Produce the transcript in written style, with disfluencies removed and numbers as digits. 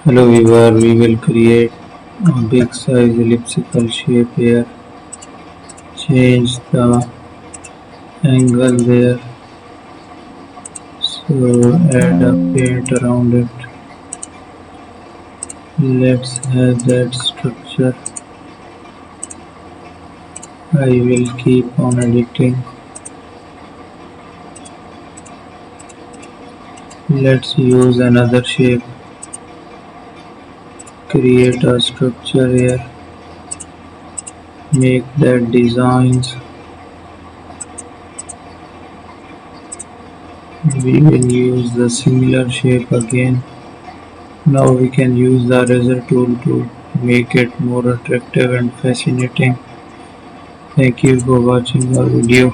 Hello viewer, we will create a big size elliptical shape here. Change the angle there. So add a paint around it. Let's have that structure. I will keep on editing. Let's use another shape. Create a structure here. Make that designs. We will use the similar shape again. Now we can use the eraser tool to make it more attractive and fascinating. Thank you for watching our video.